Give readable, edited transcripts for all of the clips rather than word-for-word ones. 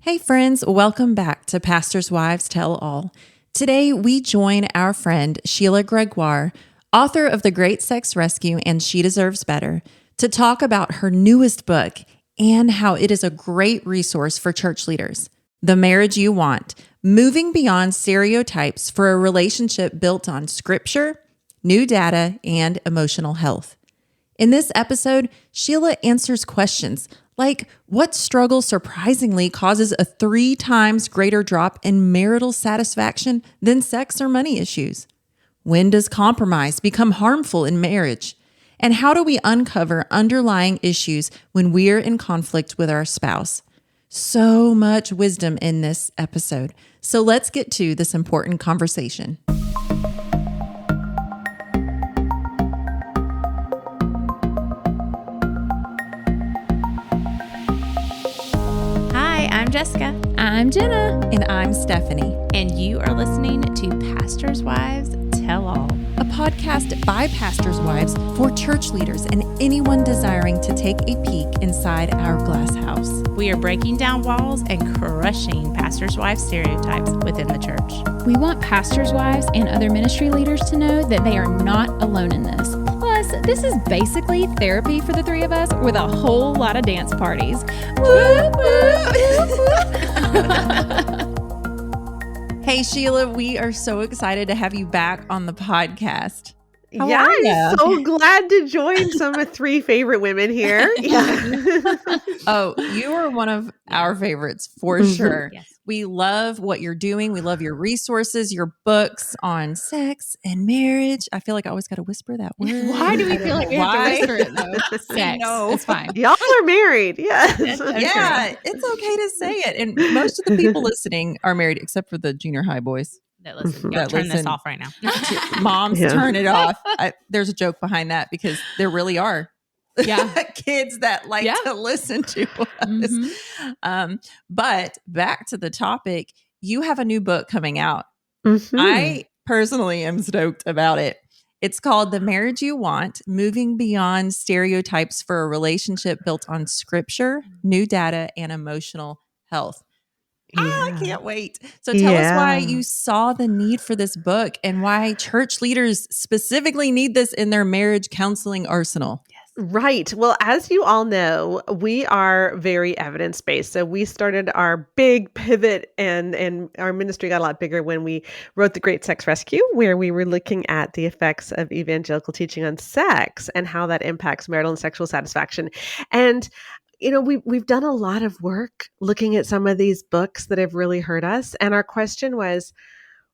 Hey friends, welcome back to Pastors' Wives Tell All. Today we join our friend Sheila Gregoire, author of The Great Sex Rescue and She Deserves Better, to talk about her newest book and how it is a great resource for church leaders. The Marriage You Want, Moving Beyond Stereotypes for a Relationship Built on Scripture, New Data, and Emotional Health. In this episode, Sheila answers questions like what struggle surprisingly causes a 3 times greater drop in marital satisfaction than sex or money issues? When does compromise become harmful in marriage? And how do we uncover underlying issues when we're in conflict with our spouse? So much wisdom in this episode. So let's get to this important conversation. I'm Jessica. I'm Jenna. And I'm Stephanie. And you are listening to Pastors' Wives Tell All, a podcast by pastors' wives for church leaders and anyone desiring to take a peek inside our glass house. We are breaking down walls and crushing pastors' wives stereotypes within the church. We want pastors' wives and other ministry leaders to know that they are not alone in this. Plus, this is basically therapy for the three of us with a whole lot of dance parties. Woo, Hey, Sheila, we are so excited to have you back on the podcast. How I'm so glad to join some of 3 favorite women here. Yeah. Oh, you are one of our favorites for sure. Yes. We love what you're doing. We love your resources, your books on sex and marriage. I feel like I always got to whisper that word. Why do we feel like we have to whisper it though? Sex. No. It's fine. Y'all are married. Yes. Yeah, it's okay to say it. And most of the people listening are married, except for the junior high boys. That listen, go turn this off right now. Moms, turn it off. There's a joke behind that because there really are kids that like to listen to us. But back to the topic, you have a new book coming out. Mm-hmm. I personally am stoked about it. It's called The Marriage You Want, Moving Beyond Stereotypes for a Relationship Built on Scripture, New Data, and Emotional Health. I can't wait. So tell us why you saw the need for this book and why church leaders specifically need this in their marriage counseling arsenal. Right. Well, as you all know, we are very evidence-based. So we started our big pivot and our ministry got a lot bigger when we wrote The Great Sex Rescue, where we were looking at the effects of evangelical teaching on sex and how that impacts marital and sexual satisfaction. And you know, we've done a lot of work looking at some of these books that have really hurt us. And our question was,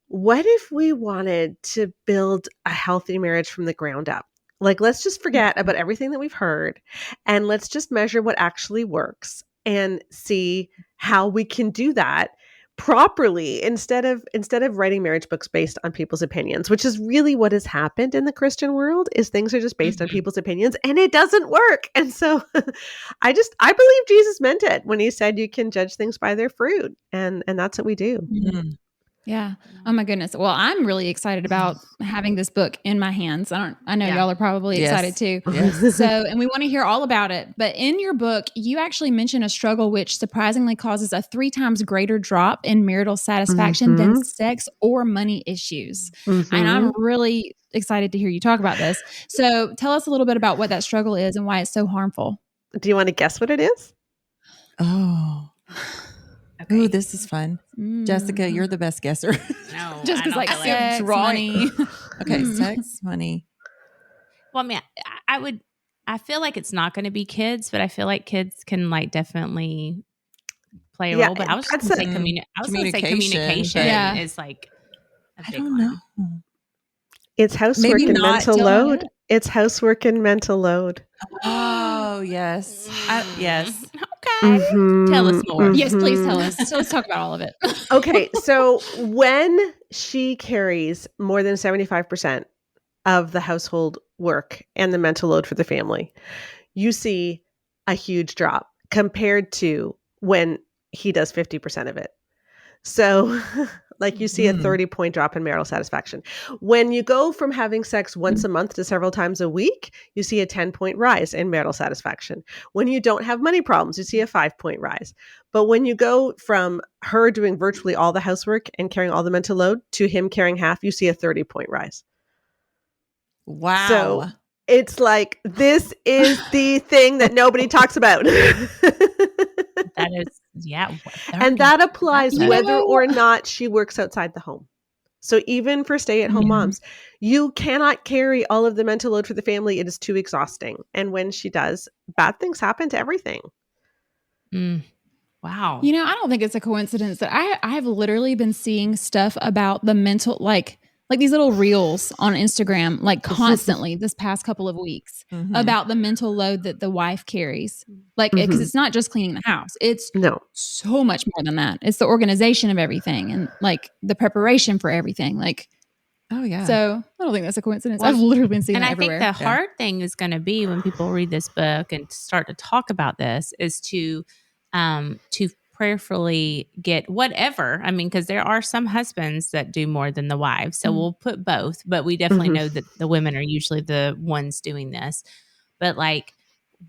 what if we wanted to build a healthy marriage from the ground up? Like, let's just forget about everything that we've heard and let's just measure what actually works and see how we can do that properly instead of writing marriage books based on people's opinions, which is really what has happened in the Christian world is things are just based on people's opinions and it doesn't work. And so I believe Jesus meant it when he said you can judge things by their fruit. And that's what we do. Mm-hmm. Yeah. Oh my goodness. Well, I'm really excited about having this book in my hands. I know y'all are probably excited too. Yes. So, and we want to hear all about it. But in your book, you actually mention a struggle which surprisingly causes a 3 times greater drop in marital satisfaction than sex or money issues. Mm-hmm. And I'm really excited to hear you talk about this. So tell us a little bit about what that struggle is and why it's so harmful. Do you want to guess what it is? Oh. Okay. Ooh, this is fun. Jessica, you're the best guesser. No, Jessica's like sex, money. Okay, sex, money. Well, I mean, I feel like it's not going to be kids, but I feel like kids can like definitely play a role. But I was just going to say communication is like a big one. It's housework and mental load. It's housework and mental load. Oh, yes. Yes. Okay. Mm-hmm. Tell us more. Mm-hmm. Yes, please tell us. So let's talk about all of it. Okay. So when she carries more than 75% of the household work and the mental load for the family, you see a huge drop compared to when he does 50% of it. So like you see a 30-point drop in marital satisfaction. When you go from having sex once a month to several times a week, you see a 10-point rise in marital satisfaction. When you don't have money problems, you see a 5-point rise. But when you go from her doing virtually all the housework and carrying all the mental load to him carrying half, you see a 30-point rise. Wow. So it's like, this is the thing that nobody talks about. That is, yeah. And that applies whether or not she works outside the home. So even for stay-at-home moms, you cannot carry all of the mental load for the family. It is too exhausting. And when she does, bad things happen to everything. Wow. You know, I don't think it's a coincidence that I have literally been seeing stuff about the mental, like these little reels on Instagram, like constantly this past couple of weeks about the mental load that the wife carries. Like, because it's not just cleaning the house. It's so much more than that. It's the organization of everything and like the preparation for everything. Like, oh yeah. So I don't think that's a coincidence. I've literally been seeing that everywhere. And I think the hard thing is going to be when people read this book and start to talk about this is to prayerfully get whatever. I mean, because there are some husbands that do more than the wives. So we'll put both, but we definitely know that the women are usually the ones doing this. But like,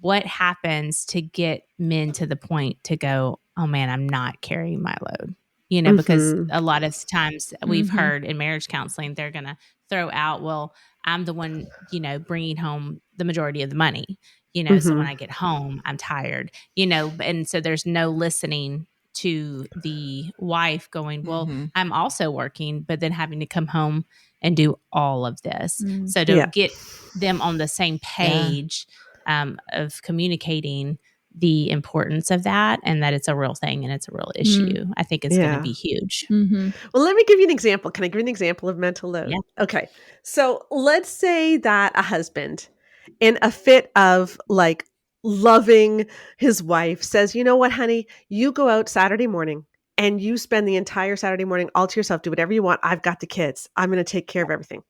what happens to get men to the point to go, oh man, I'm not carrying my load? You know, because a lot of times we've heard in marriage counseling, they're going to throw out, well, I'm the one, you know, bringing home the majority of the money, you know, so when I get home, I'm tired, you know, and so there's no listening to the wife going, well, I'm also working, but then having to come home and do all of this. So to get them on the same page of communicating the importance of that and that it's a real thing and it's a real issue, I think it's going to be huge. Well, let me give you an example. Can I give you an example of mental load? Yeah. Okay. So let's say that a husband in a fit of like loving his wife says, you know what, honey, you go out Saturday morning and you spend the entire Saturday morning all to yourself, do whatever you want. I've got the kids. I'm going to take care of everything.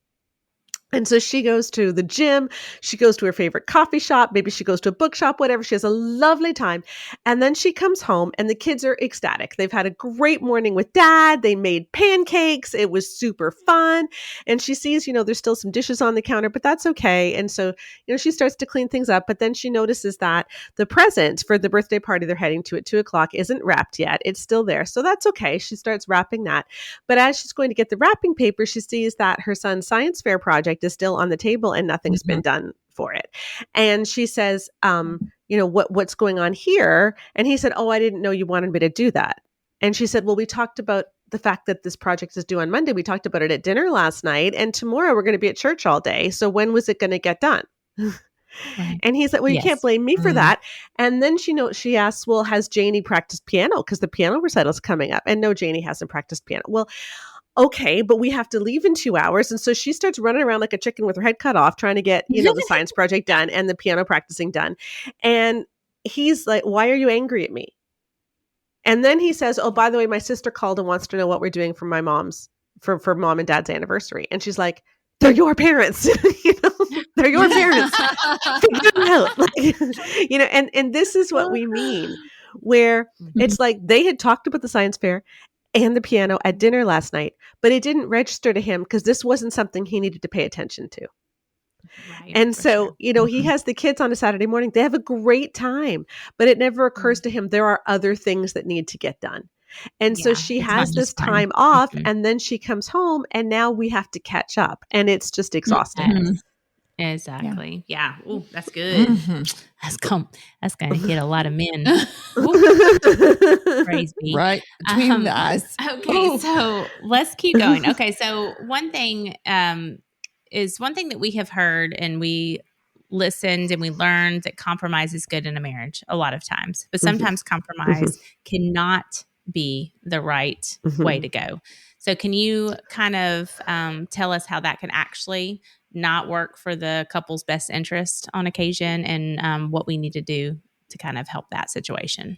And so she goes to the gym, she goes to her favorite coffee shop, maybe she goes to a bookshop, whatever. She has a lovely time. And then she comes home and the kids are ecstatic. They've had a great morning with dad. They made pancakes. It was super fun. And she sees, you know, there's still some dishes on the counter, but that's okay. And so, you know, she starts to clean things up, but then she notices that the present for the birthday party they're heading to at 2:00 isn't wrapped yet. It's still there. So that's okay. She starts wrapping that. But as she's going to get the wrapping paper, she sees that her son's science fair project is still on the table and nothing's been done for it. And she says, you know, what's going on here? And he said, oh, I didn't know you wanted me to do that. And she said, well, we talked about the fact that this project is due on Monday. We talked about it at dinner last night. And tomorrow we're going to be at church all day. So when was it going to get done? Right. And he's like, well, you can't blame me for that. And then she asks, well, has Janie practiced piano? Because the piano recital is coming up. And no, Janie hasn't practiced piano. Well, okay, but we have to leave in 2 hours. And so she starts running around like a chicken with her head cut off, trying to get, you know, the science project done and the piano practicing done. And he's like, why are you angry at me? And then he says, oh, by the way, my sister called and wants to know what we're doing for my mom's, for mom and dad's anniversary. And she's like, they're your parents. You know, they're your parents. Figure it out. Like, you know, and this is what we mean, where it's like they had talked about the science fair and the piano at dinner last night, but it didn't register to him because this wasn't something he needed to pay attention to. Right, and so, you know, he has the kids on a Saturday morning. They have a great time, but it never occurs to him there are other things that need to get done. And so she has this time off and then she comes home and now we have to catch up and it's just exhausting. Exactly. Yeah. Oh, that's good. That's going to hit a lot of men. Praise be. Right between the eyes. Okay, so let's keep going. Okay, so one thing that we have heard and we listened and we learned that compromise is good in a marriage a lot of times, but sometimes compromise cannot be the right way to go. So can you kind of tell us how that can actually not work for the couple's best interest on occasion and what we need to do to kind of help that situation?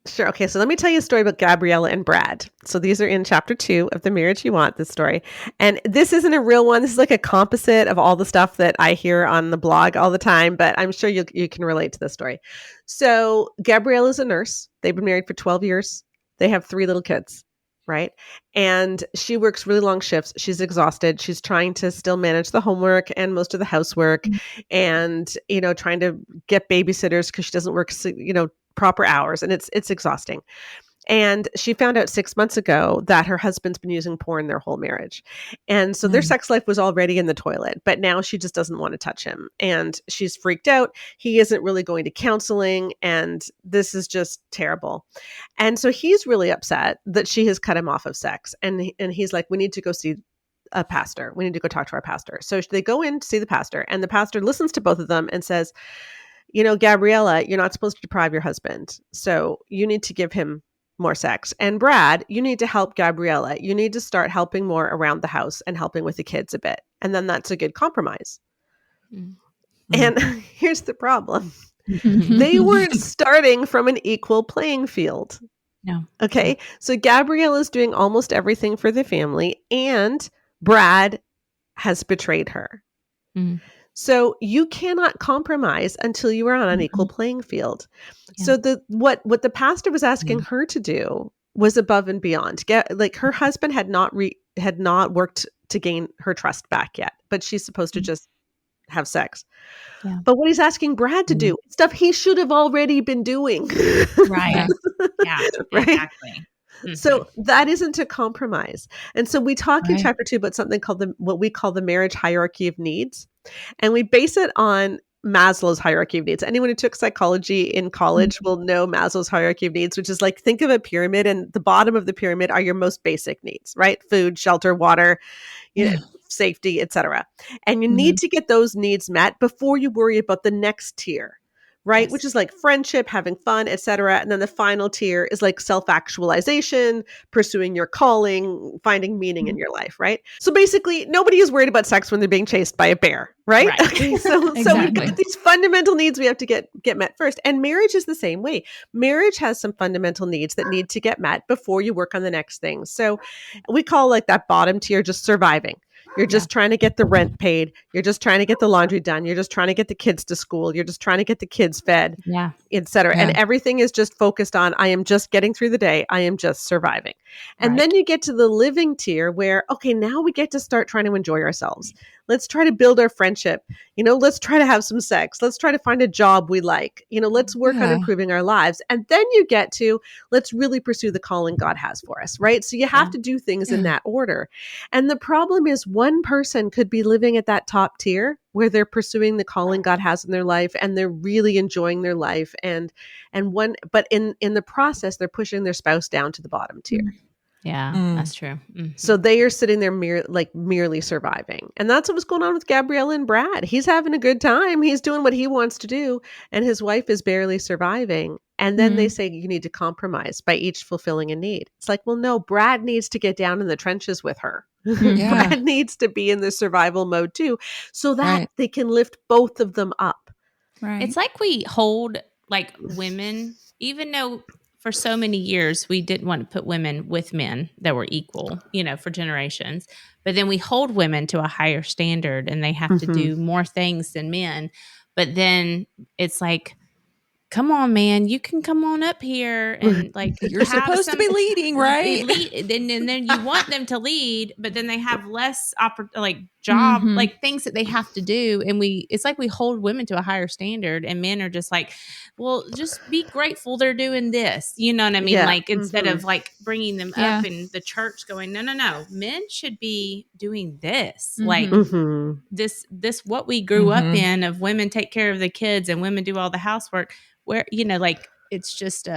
Sure. Okay. So let me tell you a story about Gabriella and Brad. So these are in chapter 2 of The Marriage You Want, this story. And this isn't a real one. This is like a composite of all the stuff that I hear on the blog all the time, but I'm sure you can relate to this story. So Gabriella is a nurse. They've been married for 12 years. They have 3 little kids. right? And she works really long shifts. She's exhausted. She's trying to still manage the homework and most of the housework and, trying to get babysitters because she doesn't work, proper hours. And it's exhausting. And she found out 6 months ago that her husband's been using porn their whole marriage. And so their sex life was already in the toilet, but now she just doesn't want to touch him. And she's freaked out. He isn't really going to counseling. And this is just terrible. And so he's really upset that she has cut him off of sex. And he's like, we need to go see a pastor. We need to go talk to our pastor. So they go in to see the pastor, and the pastor listens to both of them and says, Gabriella, you're not supposed to deprive your husband. So you need to give him more sex. And Brad, you need to help Gabriella. You need to start helping more around the house and helping with the kids a bit. And then that's a good compromise. Mm-hmm. And here's the problem. They weren't starting from an equal playing field. No. Okay. So Gabriella's doing almost everything for the family, and Brad has betrayed her. Mm. So you cannot compromise until you are on an equal playing field. Yeah. So what the pastor was asking her to do was above and beyond. Her husband had not worked to gain her trust back yet, but she's supposed to just have sex. Yeah. But what he's asking Brad to do, stuff he should have already been doing. Right. Yeah. Right? Exactly. Mm-hmm. So that isn't a compromise. And so we talk in chapter 2 about something called what we call the marriage hierarchy of needs. And we base it on Maslow's hierarchy of needs. Anyone who took psychology in college will know Maslow's hierarchy of needs, which is like, think of a pyramid, and the bottom of the pyramid are your most basic needs, right? Food, shelter, water, safety, etc. And you need to get those needs met before you worry about the next tier. Right? Yes. Which is like friendship, having fun, etc. And then the final tier is like self-actualization, pursuing your calling, finding meaning in your life, right? So basically, nobody is worried about sex when they're being chased by a bear, right? Okay, so we've got these fundamental needs we have to get met first. And marriage is the same way. Marriage has some fundamental needs that need to get met before you work on the next thing. So we call like that bottom tier just surviving. You're just trying to get the rent paid. You're just trying to get the laundry done. You're just trying to get the kids to school. You're just trying to get the kids fed, et cetera. Yeah. And everything is just focused on, I am just getting through the day. I am just surviving. And then you get to the living tier where, okay, now we get to start trying to enjoy ourselves. Let's try to build our friendship. Let's try to have some sex. Let's try to find a job we like. Let's work on improving our lives. And then you get to, let's really pursue the calling God has for us, right? So you have to do things in that order. And the problem is one person could be living at that top tier where they're pursuing the calling God has in their life and they're really enjoying their life. But in the process, they're pushing their spouse down to the bottom tier. Yeah, that's true. Mm-hmm. So they are sitting there merely surviving. And that's what was going on with Gabriella and Brad. He's having a good time. He's doing what he wants to do. And his wife is barely surviving. And then they say you need to compromise by each fulfilling a need. It's like, well, no, Brad needs to get down in the trenches with her. Yeah. Brad needs to be in the survival mode too, so that they can lift both of them up. Right. It's like we hold like women, even though for so many years, we didn't want to put women with men that were equal, for generations. But then we hold women to a higher standard and they have to do more things than men. But then it's like, come on, man, you can come on up here and like you're supposed to be leading, right? And then you want them to lead, but then they have less job, like things that they have to do. And it's like we hold women to a higher standard and men are just like, well, just be grateful they're doing this. You know what I mean? Yeah. Like instead of like bringing them up in the church going, no, men should be doing this. Like this, what we grew up in of women take care of the kids and women do all the housework. Where, it's just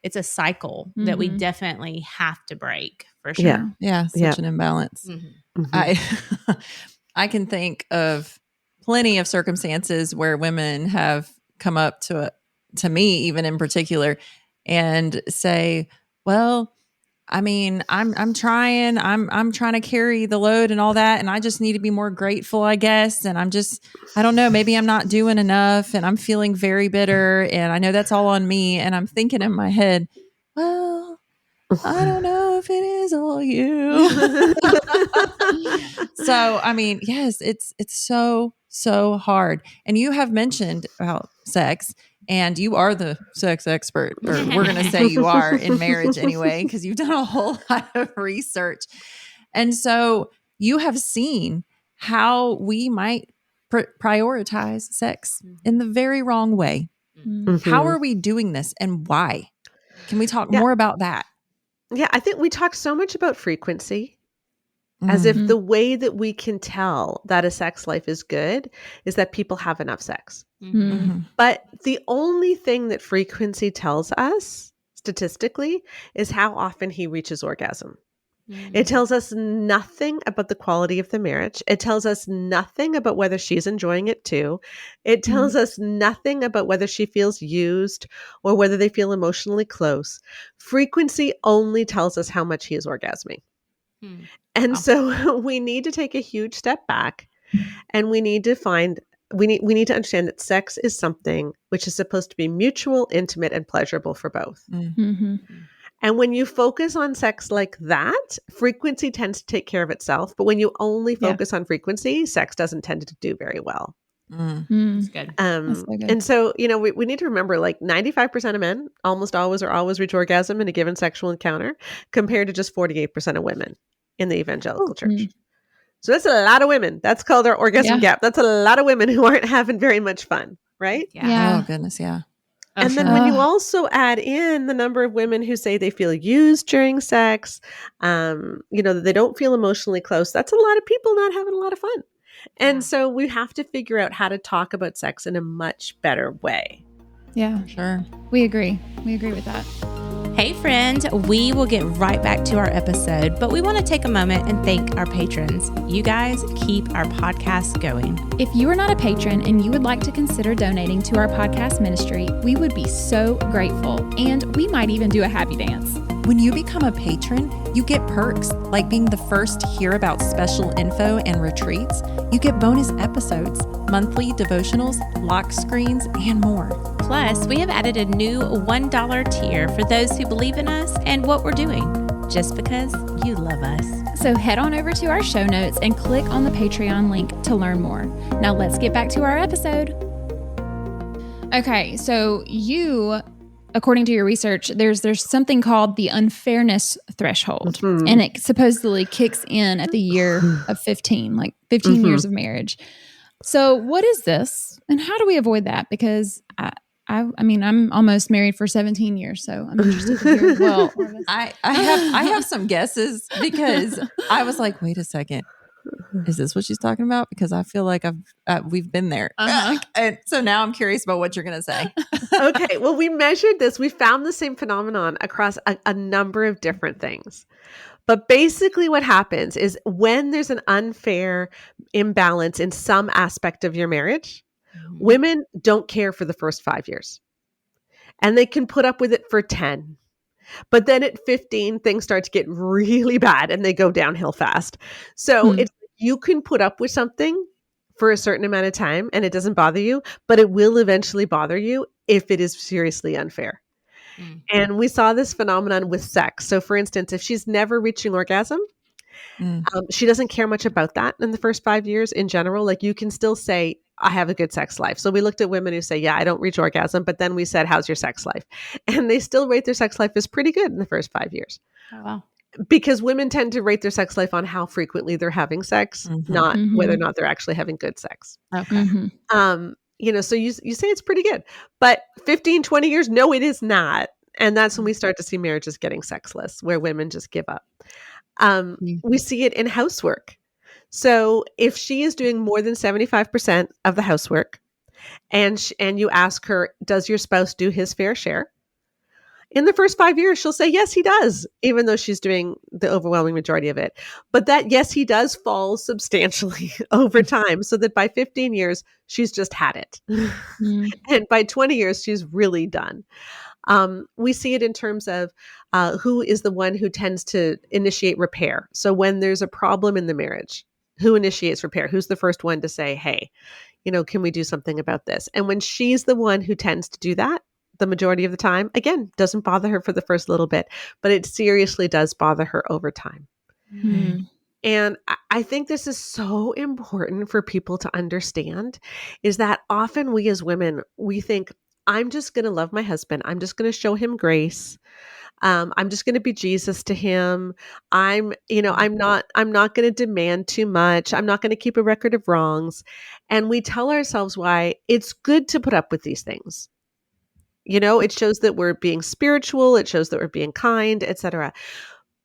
it's a cycle that we definitely have to break for sure. Yeah. Such an imbalance. I can think of plenty of circumstances where women have come up to me, even in particular, and say, well, I mean, I'm trying to carry the load and all that. And I just need to be more grateful, I guess. And I don't know, maybe I'm not doing enough and I'm feeling very bitter and I know that's all on me. And I'm thinking in my head, well, I don't know if it is all you. So, I mean, yes, it's so hard. And you have mentioned about sex And you are the sex expert, or we're going to say you are in marriage anyway, because you've done a whole lot of research. And so you have seen how we might prioritize sex in the very wrong way. How are we doing this and why? Can we talk more about that? Yeah, I think we talk so much about frequency as if the way that we can tell that a sex life is good is that people have enough sex. But the only thing that frequency tells us statistically is how often he reaches orgasm. It tells us nothing about the quality of the marriage. It tells us nothing about whether she's enjoying it too. It tells us nothing about whether she feels used or whether they feel emotionally close. Frequency only tells us how much he is orgasming. And so we need to take a huge step back, and we need to understand that sex is something which is supposed to be mutual, intimate, and pleasurable for both. And when you focus on sex like that, frequency tends to take care of itself. But when you only focus on frequency, sex doesn't tend to do very well. That's good. That's so good. And so, we need to remember, like 95% of men almost always reach orgasm in a given sexual encounter, compared to just 48% of women in the evangelical church. So that's a lot of women. That's called our orgasm gap. That's a lot of women who aren't having very much fun, right? Oh, goodness. Yeah. And then when you also add in the number of women who say they feel used during sex, that they don't feel emotionally close, that's a lot of people not having a lot of fun. And so we have to figure out how to talk about sex in a much better way. Yeah, sure. We agree. We agree with that. Hey friends, we will get right back to our episode, but we want to take a moment and thank our patrons. You guys keep our podcast going. If you are not a patron and you would like to consider donating to our podcast ministry, we would be so grateful, and we might even do a happy dance. When you become a patron, you get perks like being the first to hear about special info and retreats. You get bonus episodes, monthly devotionals, lock screens, and more. Plus, we have added a new $1 tier for those who believe in us and what we're doing, just because you love us. So head on over to our show notes and click on the Patreon link to learn more. Now let's get back to our episode. Okay, so according to your research, there's something called the unfairness threshold, and it supposedly kicks in at the year of 15, like 15 years of marriage. So what is this, and how do we avoid that? Because I mean, I'm almost married for 17 years, so I'm interested to hear. Well, I have some guesses, because I was like, wait a second. Is this what she's talking about? Because I feel like we've been there. And so now I'm curious about what you're going to say. Okay. Well, we measured this. We found the same phenomenon across a number of different things. But basically what happens is when there's an unfair imbalance in some aspect of your marriage, women don't care for the first 5 years. And they can put up with it for 10. But then at 15, things start to get really bad and they go downhill fast. So you can put up with something for a certain amount of time and it doesn't bother you, but it will eventually bother you if it is seriously unfair. And we saw this phenomenon with sex. So for instance, if she's never reaching orgasm, she doesn't care much about that in the first 5 years in general. Like, you can still say, I have a good sex life. So we looked at women who say, yeah, I don't reach orgasm. But then we said, how's your sex life? And they still rate their sex life as pretty good in the first 5 years. Oh, wow. Because women tend to rate their sex life on how frequently they're having sex, not whether or not they're actually having good sex. Okay. So you say it's pretty good, but 15, 20 years, no, it is not. And that's when we start to see marriages getting sexless, where women just give up. We see it in housework. So if she is doing more than 75% of the housework and you ask her, does your spouse do his fair share? In the first 5 years, she'll say, yes, he does, even though she's doing the overwhelming majority of it. But that, yes, he does, falls substantially over time, so that by 15 years, she's just had it. And by 20 years, she's really done. We see it in terms of who is the one who tends to initiate repair. So when there's a problem in the marriage, who initiates repair? Who's the first one to say, hey, can we do something about this? And when she's the one who tends to do that, the majority of the time, again, doesn't bother her for the first little bit, but it seriously does bother her over time. And I think this is so important for people to understand, is that often we as women, we think, I'm just going to love my husband. I'm just going to show him grace. I'm just going to be Jesus to him. I'm not going to demand too much. I'm not going to keep a record of wrongs. And we tell ourselves why it's good to put up with these things. It shows that we're being spiritual. It shows that we're being kind, etc.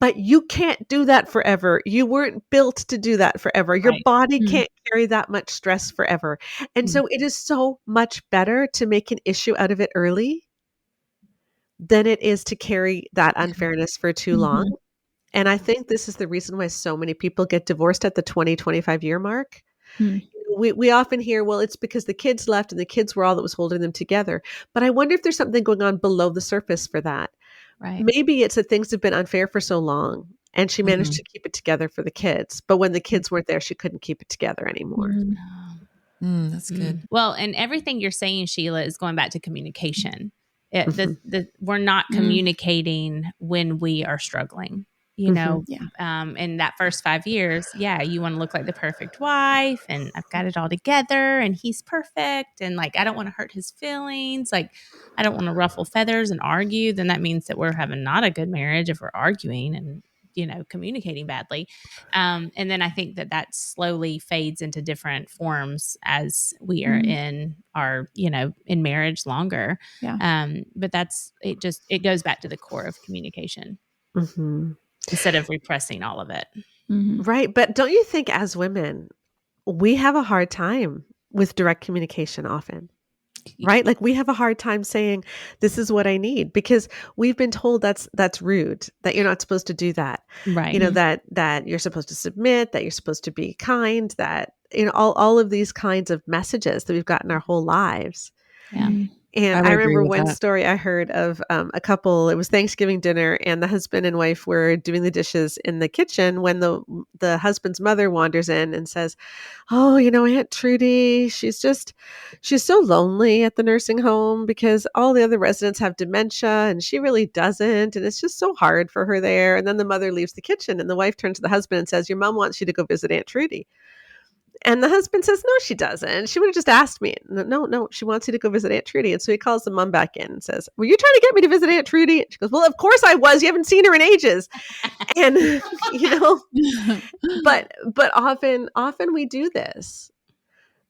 But you can't do that forever. You weren't built to do that forever. Your body can't carry that much stress forever. And so it is so much better to make an issue out of it early than it is to carry that unfairness for too long. And I think this is the reason why so many people get divorced at the 20, 25 year mark. We often hear, well, it's because the kids left and the kids were all that was holding them together. But I wonder if there's something going on below the surface for that. Right. Maybe it's that things have been unfair for so long and she managed to keep it together for the kids. But when the kids weren't there, she couldn't keep it together anymore. That's good. Well, and everything you're saying, Sheila, is going back to communication. We're not communicating when we are struggling. In that first 5 years, you want to look like the perfect wife and I've got it all together and he's perfect. And like, I don't want to hurt his feelings. Like, I don't want to ruffle feathers and argue. Then that means that we're having not a good marriage if we're arguing and, communicating badly. And then I think that slowly fades into different forms as we are in our, in marriage longer. Yeah. But it goes back to the core of communication. Instead of repressing all of it. Right. But don't you think as women, we have a hard time with direct communication often, right? Like we have a hard time saying, this is what I need, because we've been told that's rude, that you're not supposed to do that. Right. That you're supposed to submit, that you're supposed to be kind, that, all of these kinds of messages that we've gotten our whole lives. Yeah. And I remember one story I heard of a couple, it was Thanksgiving dinner and the husband and wife were doing the dishes in the kitchen when the husband's mother wanders in and says, oh, Aunt Trudy, she's so lonely at the nursing home because all the other residents have dementia and she really doesn't. And it's just so hard for her there. And then the mother leaves the kitchen and the wife turns to the husband and says, your mom wants you to go visit Aunt Trudy. And the husband says, no, she doesn't. She would have just asked me. No, she wants you to go visit Aunt Trudy. And so he calls the mom back in and says, were you trying to get me to visit Aunt Trudy? And she goes, well, of course I was. You haven't seen her in ages. And, but often we do this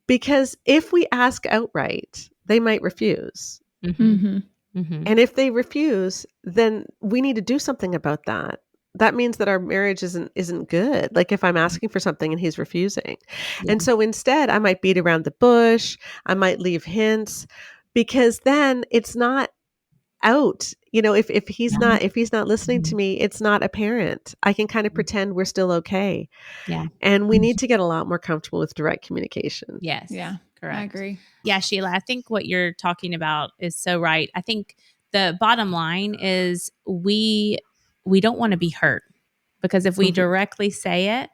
because if we ask outright, they might refuse. And if they refuse, then we need to do something about that. That means that our marriage isn't good. Like if I'm asking for something and he's refusing. Yeah. And so instead I might beat around the bush. I might leave hints because then it's not out. If he's not listening to me, it's not apparent. I can kind of pretend we're still okay. Yeah. And we need to get a lot more comfortable with direct communication. Yes. Yeah. Correct. I agree. Yeah, Sheila, I think what you're talking about is so right. I think the bottom line is we don't want to be hurt, because if we directly say it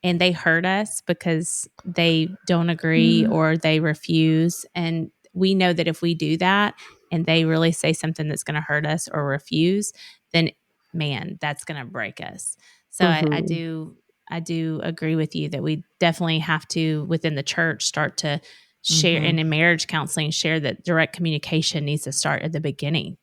and they hurt us because they don't agree or they refuse, and we know that if we do that and they really say something that's going to hurt us or refuse, then man, that's going to break us. So I do agree with you that we definitely have to, within the church, start to share, and in marriage counseling, share that direct communication needs to start at the beginning.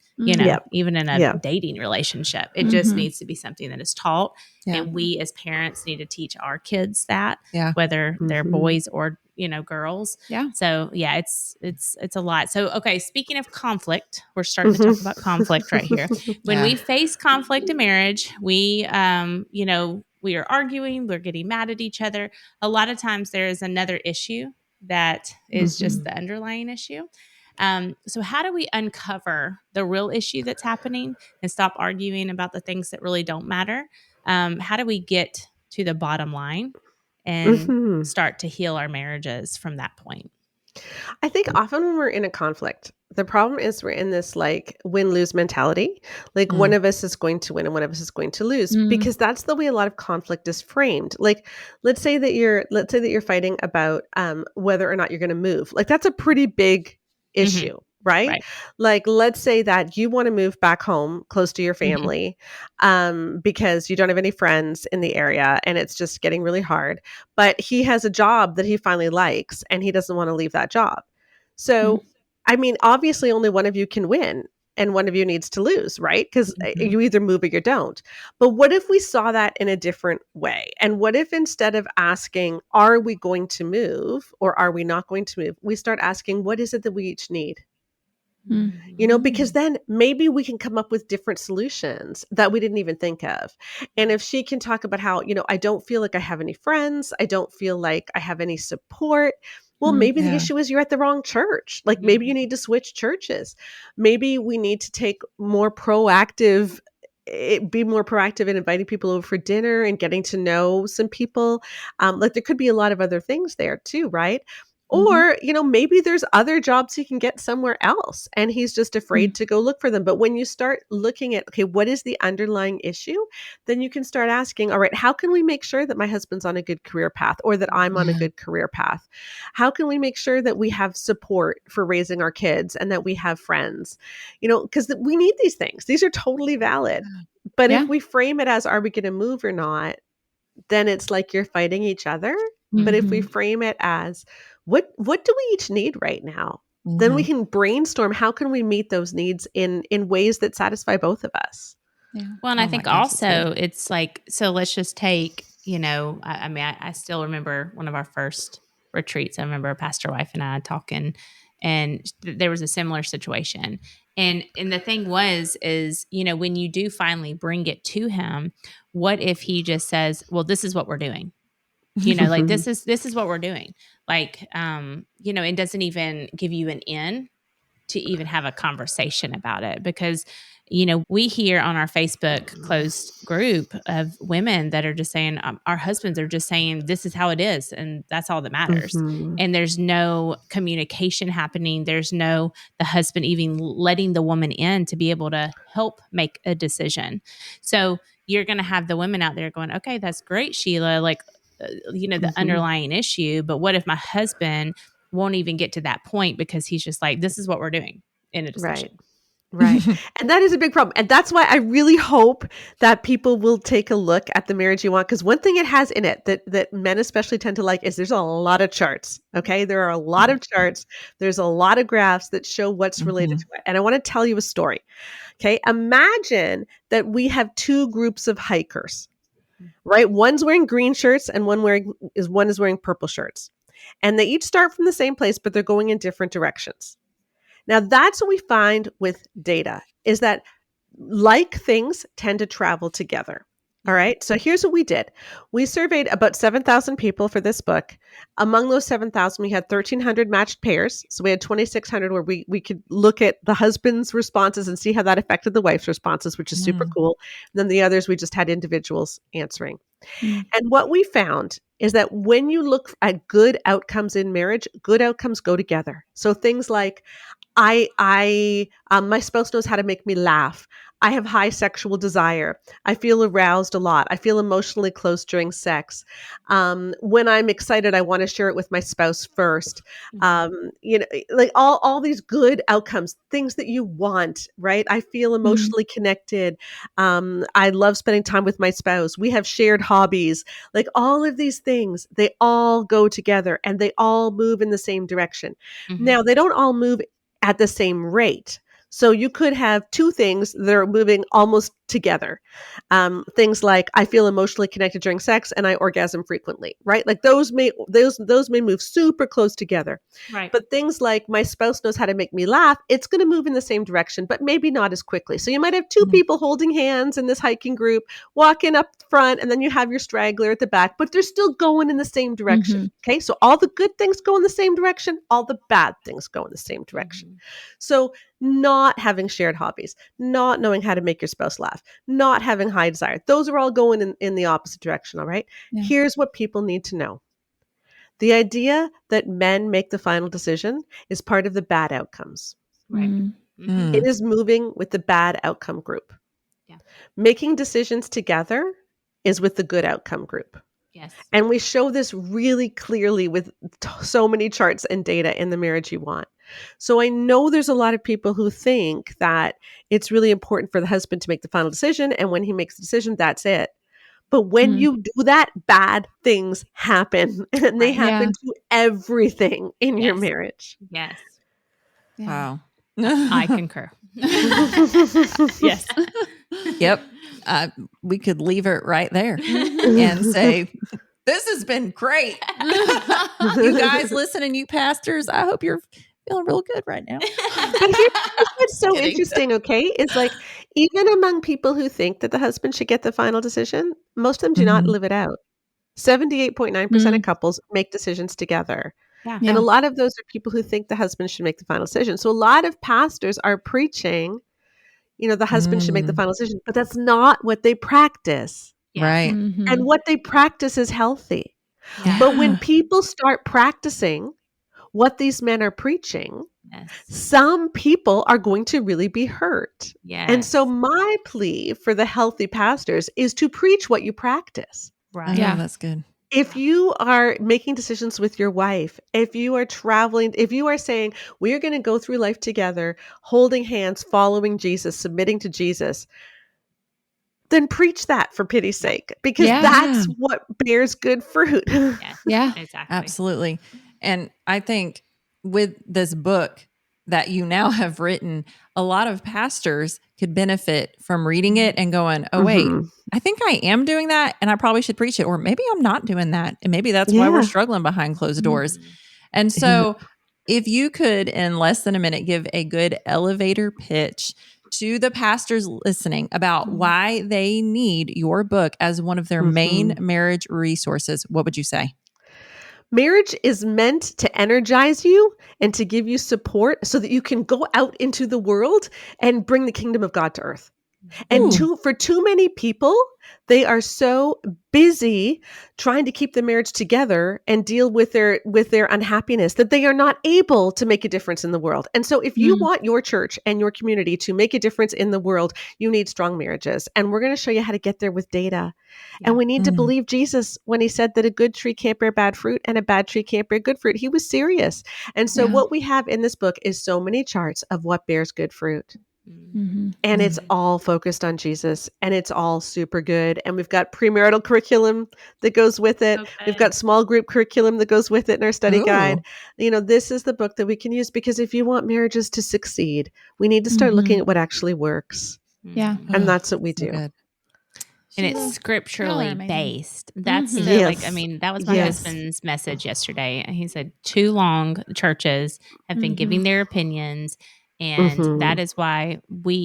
Even in a dating relationship, it just needs to be something that is taught. And we as parents need to teach our kids that, whether they're boys or, girls. Yeah. So it's a lot. So, okay. Speaking of conflict, we're starting to talk about conflict right here. When we face conflict in marriage, we are arguing, we're getting mad at each other. A lot of times there is another issue that is just the underlying issue. So how do we uncover the real issue that's happening and stop arguing about the things that really don't matter? How do we get to the bottom line and start to heal our marriages from that point? I think often when we're in a conflict, the problem is we're in this like win-lose mentality. Like one of us is going to win and one of us is going to lose, because that's the way a lot of conflict is framed. Like let's say that you're fighting about whether or not you're going to move. Like that's a pretty big issue, right? Like let's say that you want to move back home close to your family because you don't have any friends in the area and it's just getting really hard, but he has a job that he finally likes and he doesn't want to leave that job. So I mean, obviously only one of you can win and one of you needs to lose, right? Because you either move or you don't. But what if we saw that in a different way? And what if instead of asking, are we going to move or are we not going to move, we start asking, what is it that we each need? Because then maybe we can come up with different solutions that we didn't even think of. And if she can talk about how, I don't feel like I have any friends, I don't feel like I have any support. Well, maybe the issue is you're at the wrong church. Like maybe you need to switch churches. Maybe we need to be more proactive in inviting people over for dinner and getting to know some people. Like there could be a lot of other things there too, right? Or, maybe there's other jobs he can get somewhere else and he's just afraid to go look for them. But when you start looking at, okay, what is the underlying issue? Then you can start asking, all right, how can we make sure that my husband's on a good career path or that I'm on a good career path? How can we make sure that we have support for raising our kids and that we have friends? Because we need these things. These are totally valid. But if we frame it as, are we going to move or not? Then it's like you're fighting each other. But if we frame it as, what do we each need right now? Then we can brainstorm, how can we meet those needs in ways that satisfy both of us? Yeah. Well, and I think also it's like, so let's just take, I still remember one of our first retreats. I remember a pastor wife and I talking, and there was a similar situation. And the thing is, when you do finally bring it to him, what if he just says, well, this is what we're doing? Like this is what we're doing. Like, it doesn't even give you an in to even have a conversation about it, because, we hear on our Facebook closed group of women that are just saying, our husbands are just saying, this is how it is. And that's all that matters. And there's no communication happening. There's no, the husband even letting the woman in to be able to help make a decision. So you're going to have the women out there going, okay, that's great, Sheila. Like, the underlying issue, but what if my husband won't even get to that point because he's just like, this is what we're doing in a discussion. Right. And that is a big problem. And that's why I really hope that people will take a look at The Marriage You Want. Because one thing it has in it that men especially tend to like is there's a lot of charts. Okay. There are a lot of charts. There's a lot of graphs that show what's related to it. And I want to tell you a story. Okay. Imagine that we have two groups of hikers. Right? One's wearing green shirts and one is wearing purple shirts. And they each start from the same place, but they're going in different directions. Now, that's what we find with data, is that like things tend to travel together. All right. So here's what we did. We surveyed about 7,000 people for this book. Among those 7,000, we had 1,300 matched pairs. So we had 2,600 where we could look at the husband's responses and see how that affected the wife's responses, which is super cool. And then the others, we just had individuals answering. And what we found is that when you look at good outcomes in marriage, good outcomes go together. So things like, my spouse knows how to make me laugh. I have high sexual desire. I feel aroused a lot. I feel emotionally close during sex. When I'm excited, I want to share it with my spouse first. Like all these good outcomes, things that you want, right? I feel emotionally connected. I love spending time with my spouse. We have shared hobbies. Like all of these things, they all go together and they all move in the same direction. Now, they don't all move at the same rate. So you could have two things that are moving almost together. Things like I feel emotionally connected during sex and I orgasm frequently, right? Like those may move super close together. Right. But things like my spouse knows how to make me laugh, it's going to move in the same direction, but maybe not as quickly. So you might have two people holding hands in this hiking group, walking up front, and then you have your straggler at the back, but they're still going in the same direction. Okay. So all the good things go in the same direction. All the bad things go in the same direction. So not having shared hobbies, not knowing how to make your spouse laugh, not having high desire. Those are all going in the opposite direction. All right. Yeah. Here's what people need to know. The idea that men make the final decision is part of the bad outcomes. Right. It is moving with the bad outcome group. Yeah. Making decisions together is with the good outcome group. Yes. And we show this really clearly with so many charts and data in The Marriage You Want. So I know there's a lot of people who think that it's really important for the husband to make the final decision. And when he makes the decision, that's it. But when you do that, bad things happen. And they happen to everything in your marriage. Yes. Wow. I concur. Yes. Yep. We could leave it right there and say, this has been great. You guys listening, you pastors, I hope you're feeling real good right now. But here's what's so interesting, okay, is like even among people who think that the husband should get the final decision, most of them do not live it out. 78.9% of couples make decisions together. Yeah. And a lot of those are people who think the husband should make the final decision. So a lot of pastors are preaching, the husband should make the final decision, but that's not what they practice. Yeah. Right. And what they practice is healthy. Yeah. But when people start practicing what these men are preaching, some people are going to really be hurt. Yes. And so my plea for the healthy pastors is to preach what you practice. Right. Yeah, that's good. If you are making decisions with your wife, if you are traveling, if you are saying, we are going to go through life together, holding hands, following Jesus, submitting to Jesus, then preach that for pity's sake, because that's what bears good fruit. Yeah, exactly. Absolutely. And I think with this book that you now have written, a lot of pastors could benefit from reading it and going, oh, wait, I think I am doing that and I probably should preach it. Or maybe I'm not doing that. And maybe that's why we're struggling behind closed doors. And so if you could, in less than a minute, give a good elevator pitch to the pastors listening about why they need your book as one of their main marriage resources, what would you say? Marriage is meant to energize you and to give you support so that you can go out into the world and bring the kingdom of God to earth. And for too many people, they are so busy trying to keep the marriage together and deal with their unhappiness that they are not able to make a difference in the world. And so if you want your church and your community to make a difference in the world, you need strong marriages. And we're going to show you how to get there with data. Yeah. And we need to believe Jesus when he said that a good tree can't bear bad fruit and a bad tree can't bear good fruit. He was serious. And so what we have in this book is so many charts of what bears good fruit. And it's all focused on Jesus, and it's all super good. And we've got premarital curriculum that goes with it. Okay. We've got small group curriculum that goes with it in our study guide. This is the book that we can use, because if you want marriages to succeed, we need to start looking at what actually works. Yeah. And that's what we do. Good. And it's scripturally based. That's that was my husband's message yesterday. He said, too long churches have been giving their opinions. And that is why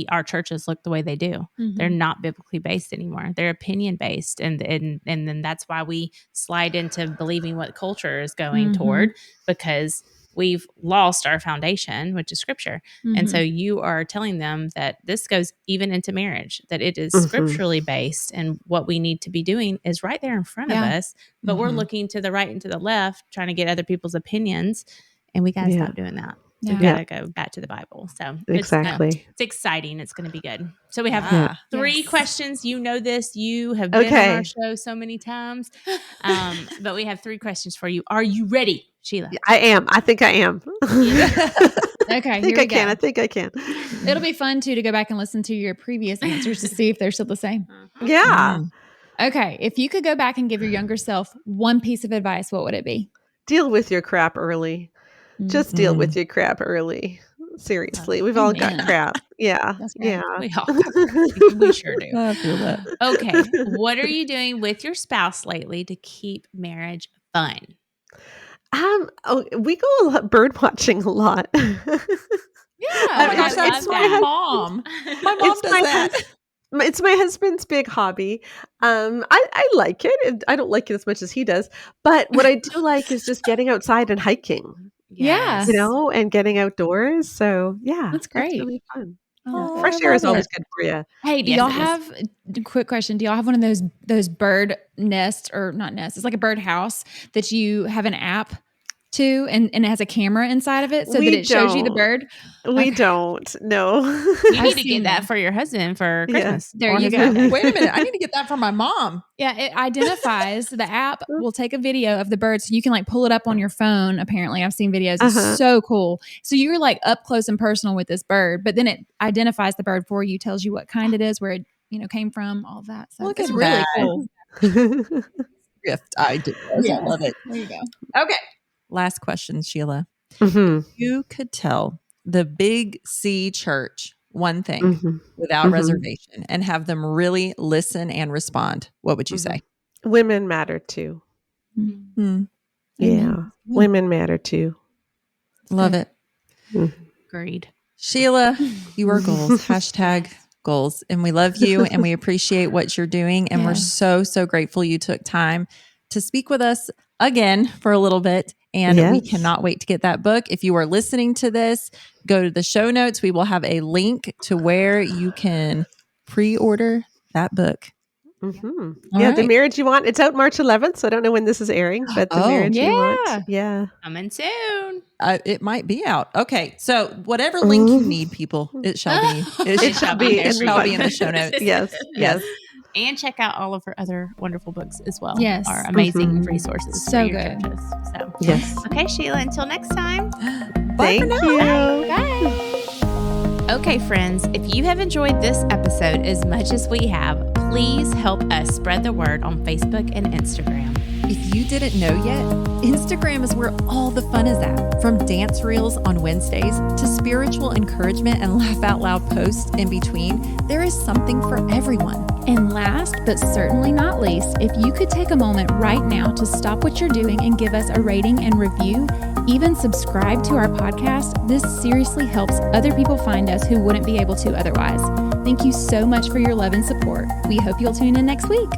our churches look the way they do. They're not biblically based anymore. They're opinion based. And then that's why we slide into believing what culture is going toward, because we've lost our foundation, which is scripture. And so you are telling them that this goes even into marriage, that it is scripturally based. And what we need to be doing is right there in front of us. But we're looking to the right and to the left, trying to get other people's opinions. And we got to stop doing that. We got to go back to the Bible. So exactly. It's exciting. It's going to be good. So we have 3 questions. You know this. You have been on our show so many times. But we have 3 questions for you. Are you ready, Sheila? I am. I think I am. Okay. I think I can. It'll be fun too to go back and listen to your previous answers to see if they're still the same. Yeah. Okay. If you could go back and give your younger self one piece of advice, what would it be? Deal with your crap early. Just deal with your crap early. Seriously. We've all got crap. Yeah. Yeah. We all got crap. We sure do. I feel that. Okay. What are you doing with your spouse lately to keep marriage fun? We go bird watching a lot. Yeah. Oh my gosh, that's my mom. My mom does that. It's my husband's big hobby. I like it. I don't like it as much as he does. But what I do like is just getting outside and hiking. Yes. And getting outdoors. So that's great. That's really fun. Fresh air is always good for you. Hey, do y'all have quick question? Do y'all have one of those bird nests, or not nests? It's like a bird house that you have an app to, and it has a camera inside of it so that it shows you the bird? We don't. No. You need to get that for your husband for Christmas. There you go. Wait a minute. I need to get that for my mom. Yeah, it identifies, the app will take a video of the bird, so you can pull it up on your phone. Apparently, I've seen videos. It's so cool. So you're up close and personal with this bird, but then it identifies the bird for you, tells you what kind it is, where it came from, all of that. So it's really cool. Gift idea. Yes. I love it. There you go. Okay. Last question, Sheila. You could tell the Big C church one thing without reservation and have them really listen and respond, what would you say? Women matter too. Mm-hmm. Yeah. Women matter too. Love it. Agreed. Sheila, you are goals. #goals. And we love you and we appreciate what you're doing. And we're so, so grateful you took time to speak with us again for a little bit. And we cannot wait to get that book. If you are listening to this, go to the show notes. We will have a link to where you can pre-order that book. Right. The Marriage You Want. It's out March 11th. So I don't know when this is airing, but The Marriage You Want. Yeah. Coming soon. It might be out. Okay. So whatever link you need, people, it shall be. It shall be in the show notes. Yes. And check out all of her other wonderful books as well. Yes. Our amazing resources. So good. Churches. So, yes. Okay, Sheila, until next time. Bye for now. Bye. Okay, friends, if you have enjoyed this episode as much as we have, please help us spread the word on Facebook and Instagram. If you didn't know yet, Instagram is where all the fun is at. From dance reels on Wednesdays to spiritual encouragement and laugh out loud posts in between, there is something for everyone. And last but certainly not least, if you could take a moment right now to stop what you're doing and give us a rating and review, even subscribe to our podcast, this seriously helps other people find us who wouldn't be able to otherwise. Thank you so much for your love and support. We hope you'll tune in next week.